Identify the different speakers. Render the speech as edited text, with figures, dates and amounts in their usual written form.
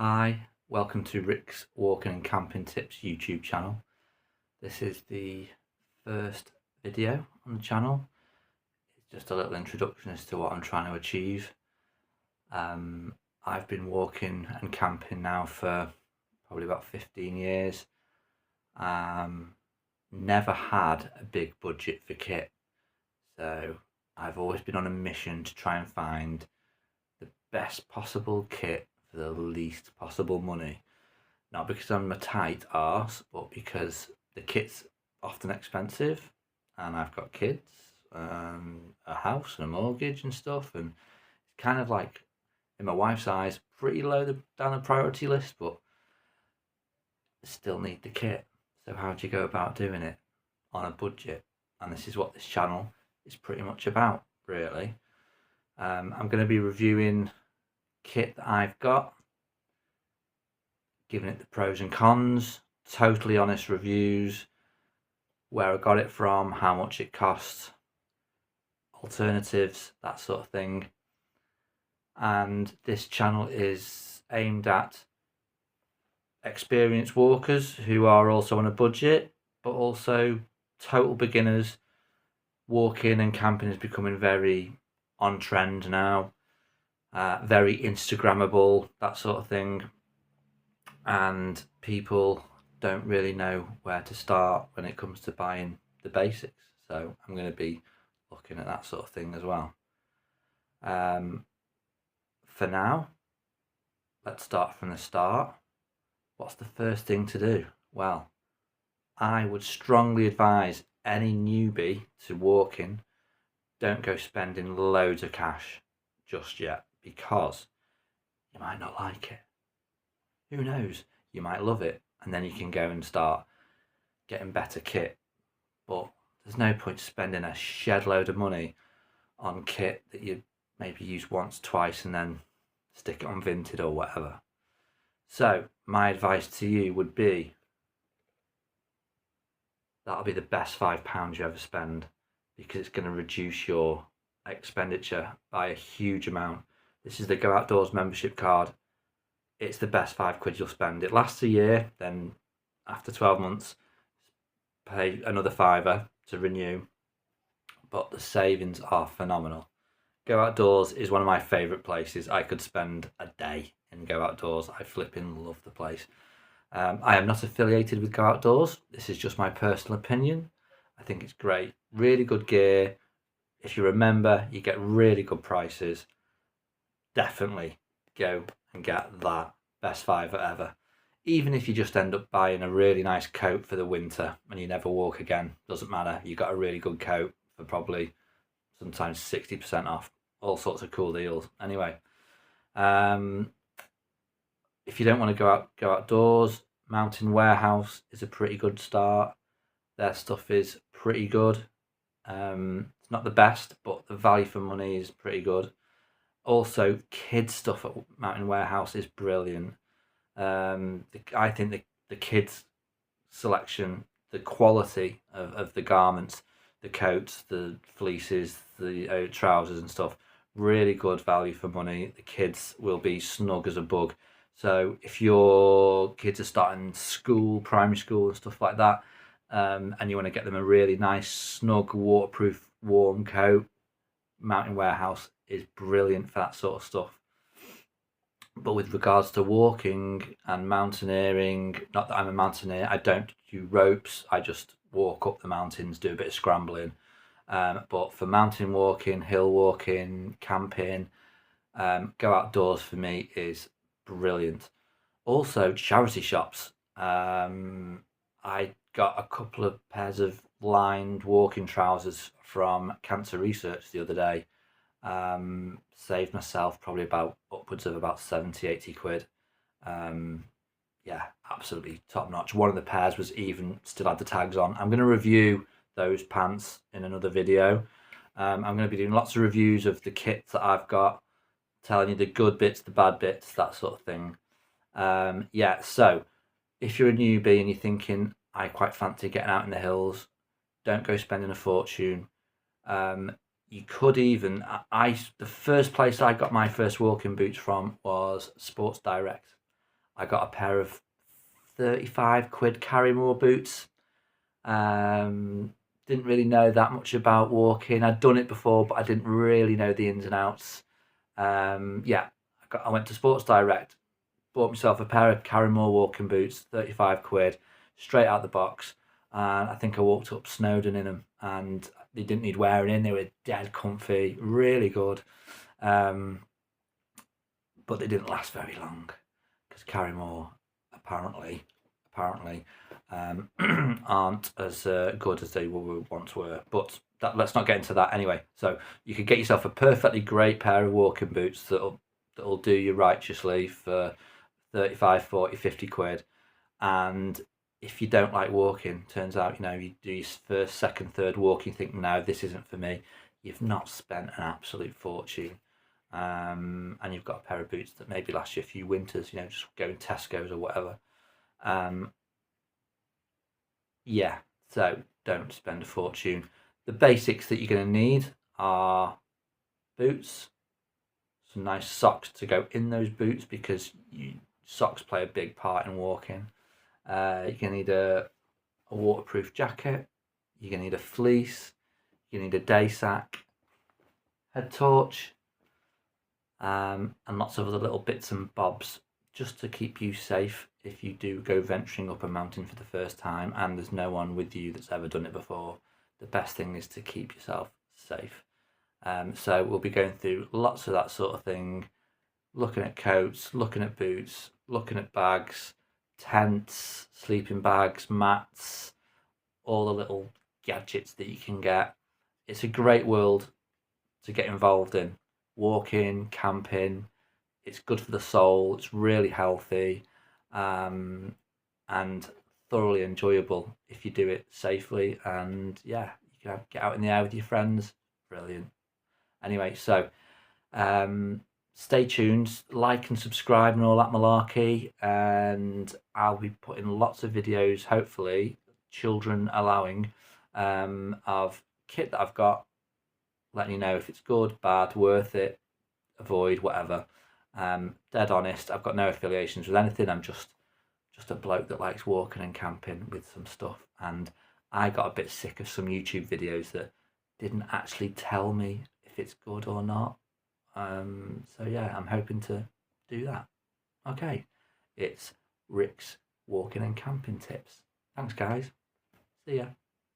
Speaker 1: Hi, welcome to Rick's Walking and Camping Tips YouTube channel. This is the first video on the channel. It's just a little introduction as to what I'm trying to achieve. I've been walking and camping now for probably about 15 years. Never had a big budget for kit, so I've always been on a mission to try and find the best possible kit for the least possible money. Not because I'm a tight arse, but because the kit's often expensive and I've got kids, a house and a mortgage and stuff, and it's kind of like, in my wife's eyes, pretty low down the priority list, but I still need the kit. So how do you go about doing it on a budget? And this is what this channel is pretty much about, really. I'm going to be reviewing kit that I've got, giving it the pros and cons, totally honest reviews, where I got it from, how much it costs, alternatives, that sort of thing. And this channel is aimed at experienced walkers who are also on a budget, but also total beginners. Walking and camping is becoming very on trend now, very Instagrammable, that sort of thing, and people don't really know where to start when it comes to buying the basics. So I'm going to be looking at that sort of thing as well. For now, let's start from the start. What's the first thing to do? Well, I would strongly advise any newbie to walking, don't go spending loads of cash just yet, because you might not like it. Who knows? You might love it, and then you can go and start getting better kit. But there's no point spending a shed load of money on kit that you maybe use once, twice, and then stick it on Vinted or whatever. So my advice to you would be, that'll be the best £5 you ever spend, because it's going to reduce your expenditure by a huge amount. This is the Go Outdoors membership card. It's the best £5 you'll spend. It lasts a year, then after 12 months, pay another £5 to renew. But the savings are phenomenal. Go Outdoors is one of my favourite places. I could spend a day in Go Outdoors. I flipping love the place. I am not affiliated with Go Outdoors. This is just my personal opinion. I think it's great. Really good gear. If you remember, you get really good prices. Definitely go and get that. Best £5 ever. Even if you just end up buying a really nice coat for the winter and you never walk again, doesn't matter. You got a really good coat for probably sometimes 60% off. All sorts of cool deals. Anyway, if you don't want to go outdoors, Mountain Warehouse is a pretty good start. Their stuff is pretty good. It's not the best, but the value for money is pretty good. Also, kids stuff at Mountain Warehouse is brilliant. I think the kids selection, the quality of the garments, the coats, the fleeces, the trousers and stuff, really good value for money. The kids will be snug as a bug. So if your kids are starting school, primary school and stuff like that, and you want to get them a really nice, snug, waterproof, warm coat, Mountain Warehouse is brilliant for that sort of stuff. But with regards to walking and mountaineering, not that I'm a mountaineer, I don't do ropes, I just walk up the mountains, do a bit of scrambling. But for mountain walking, hill walking, camping, Go Outdoors for me is brilliant. Also, charity shops. I got a couple of pairs of lined walking trousers from Cancer Research the other day. Saved myself probably upwards of about 70-80 quid. Yeah, absolutely top notch. One of the pairs was even still had the tags on. I'm going to review those pants in another video. I'm going to be doing lots of reviews of the kits that I've got, telling you the good bits, the bad bits, that sort of thing. Yeah, so if you're a newbie and you're thinking, I quite fancy getting out in the hills, don't go spending a fortune. You could even, the first place I got my first walking boots from was Sports Direct. I got a pair of 35 quid Carrymore boots. Didn't really know that much about walking. I'd done it before, but I didn't really know the ins and outs. Yeah, I went to Sports Direct, bought myself a pair of Carrymore walking boots, 35 quid, straight out the box. And I think I walked up Snowdon in them, and they didn't need wearing in. They were dead comfy, really good. Um, but they didn't last very long because Carrymore apparently aren't as good as they once were. But let's not get into that anyway. So you could get yourself a perfectly great pair of walking boots that'll do you righteously for 35, 40, 50 quid. And if you don't like walking, turns out, you do your first, second, third walk, you think, no, this isn't for me. You've not spent an absolute fortune. And you've got a pair of boots that maybe last you a few winters, just go in Tesco's or whatever. Yeah, so don't spend a fortune. The basics that you're going to need are boots, some nice socks to go in those boots because socks play a big part in walking. You're going to need a waterproof jacket. You're going to need a fleece. You need a day sack, head torch, and lots of other little bits and bobs just to keep you safe if you do go venturing up a mountain for the first time and there's no one with you that's ever done it before. The best thing is to keep yourself safe. So we'll be going through lots of that sort of thing, looking at coats, looking at boots, looking at bags, tents, sleeping bags, mats, all the little gadgets that you can get. It's a great world to get involved in. Walking, camping, it's good for the soul, it's really healthy, and thoroughly enjoyable if you do it safely. And yeah, you can get out in the air with your friends. Brilliant. Anyway, so stay tuned, like and subscribe and all that malarkey, and I'll be putting lots of videos, hopefully children allowing, of kit that I've got, letting you know if it's good, bad, worth it, avoid, whatever. Dead honest, I've got no affiliations with anything. I'm just a bloke that likes walking and camping with some stuff, and I got a bit sick of some YouTube videos that didn't actually tell me if it's good or not. So yeah, I'm hoping to do that. Okay, it's Rick's walking and camping tips. Thanks, guys. See ya.